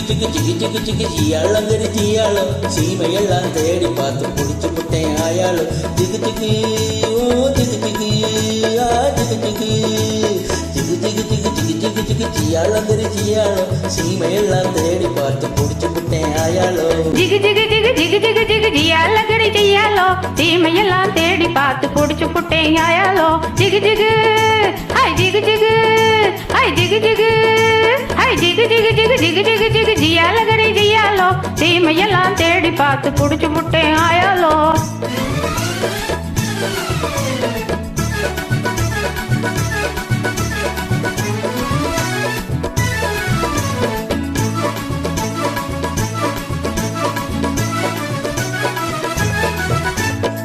ஜிகு ஜிகு ஜிகு ஜிகு ஜியாளங்கரி ஜியாளோ சீமையெல்லாம் தேடி பார்த்து பிடிச்சு புட்டேன் ஆயாளோ ஜிகு ஜிகு ஓ ஜிகு ஜிகு ஆ ஜிகு ஜிகு ஜிகு ஜிகு ஜிகு ஜிகு ஜிகு ஜிகு ஜியாளங்கரி ஜியாளோ சீமையெல்லாம் தேடி பார்த்து பிடிச்சு புட்டேன் ஆயாளோ ஜிகு ஜிகு ஜிகு ஜிகு ஜிகு ஜிகு ஜியாளங்கரி ஜியாளோ சீமையெல்லாம் தேடி பார்த்து பிடிச்சு புட்டேன் ஆயாளோ ஜிகு ஜிகு ஹை ஜிகு ஜிகு ஹை ஜிகு ஜிகு ஹை ஜிகு ஜிகு ஜிகு ஜிகு ஜிகு ஜிகு ஜியாலகரி ஜியாலோ சீமையெல்லாம் தேடி பார்த்து புடிச்சு புட்டேன் ஆயாலோ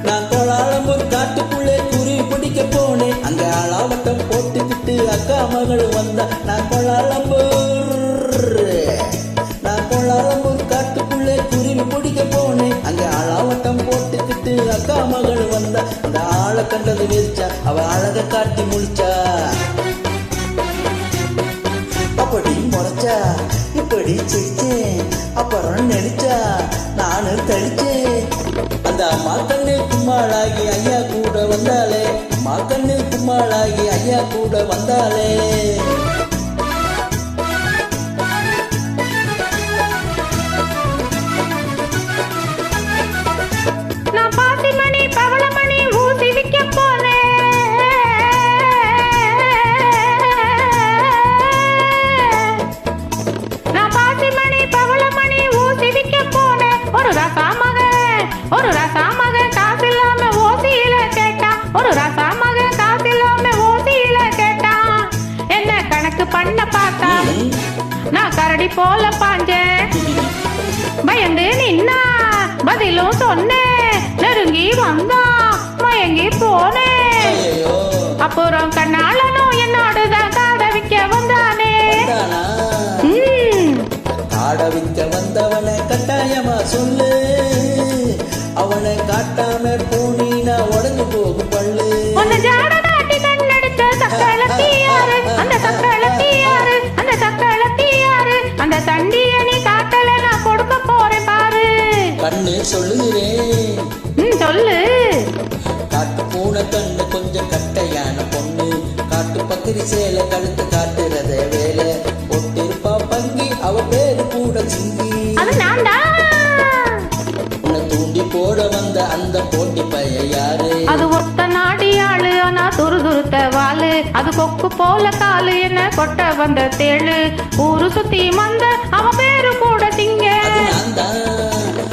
நான் கோலாலம்பூர் காட்டுக்குள்ளே குருவி பிடிக்க போனேன் அங்க ஆளாவட்டம் போட்டுக்கிட்டு அக்கா மகள் வந்தா நான் கோலாலம்பூர் காட்டுக்குள்ளே குருவி பிடிக்க போனேன் அங்க ஆளாவட்டம் போட்டுக்கிட்டு அக்கா மகள் வந்தா அந்த ஆளை கண்டது வெறிச்சா அவ அழக காட்டி முடிச்சா அப்படி முறைச்சா இப்படி சிரிச்சேன் அப்புறம் நினைச்சா நானு தடிச்சேன் அந்த அம்மா கண்ணு கும்மாளாகி ஐயா கூட வந்தாலே அம்மா கண்ணு கும்மாளாகி ஐயா கூட வந்தாலே நான் பாசிமணி பவளமணி ஊசி விற்க போனேன் நான் பாசிமணி பவளமணி ஊசி விற்க போனேன் ஒரு ரசாமக காசு இல்லாம ஓசியில கேட்டான் ஒரு ரசாமக காசு இல்லாம ஓசியில கேட்டான் என்ன கணக்கு பண்ண பார்த்தா நான் கரடி போல பாஞ்சேன் பயந்து நின்னா பதிலும் சொன்னேன் நெருங்கி வந்தா மயங்கி போனேன் அப்புறம் கண்ணாளனும் என்னோடுதான் காட விற்க வந்தானே காட விற்க வந்தவனை கட்டாயமா சொல்லு அவனை காட்டாம போனீனா உடஞ்சு போகும் பள்ளு ஒன்னு ஜாட காட்டி கண்ணெடுத்த சக்களத்தி யாரு அந்த சக்களத்தி யாரு அந்த சக்களத்தி யாரு அந்த தண்டிய நீ காட்டல நான் கொடுக்க போறேன் பாரு கண்ணு சொல்லுகிறேன் சொல்லு காட்டு பூனை கண்ணு கொஞ்சம் கட்டையான பொண்ணு காட்டு பக்கிரி சேலை கழுத்து காட்டுறத வேலை ஒட்டிருப்பா பங்கி அவ பேரு கூட சிங்கி அது நான்டா உன்னை தூண்டி போட வந்த அந்த போட்டி பைய யாரு அது ஒத்த நாடி ஆளு ஆனா துருதுருத்த வாளு அது கொக்கு போல காலு என்ன கொட்ட வந்த தேளு ஊரு சுத்தி வந்த அவன் பேரு கூட சிங்க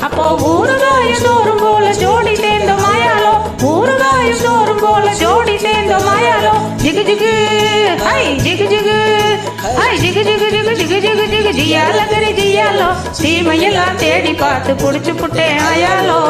அப்போ ஊறுகாயும் சோறும் போல ஜோடி சேர்ந்த மாயாலோ ஊறுகாயும் சோறும் போல ஜோடி சேர்ந்த மாயாலோ ஜிகு ஜிகு ஹை ஜிகு ஜிகு ஹை ஜிகு ஜிகு ஜிகு ஜிகு ஜிகு ஜிகு ஜியாலகரி ஜியாலோ சீமையெல்லாம் தேடி பார்த்து புடிச்சு புட்டேன் ஆயாலோ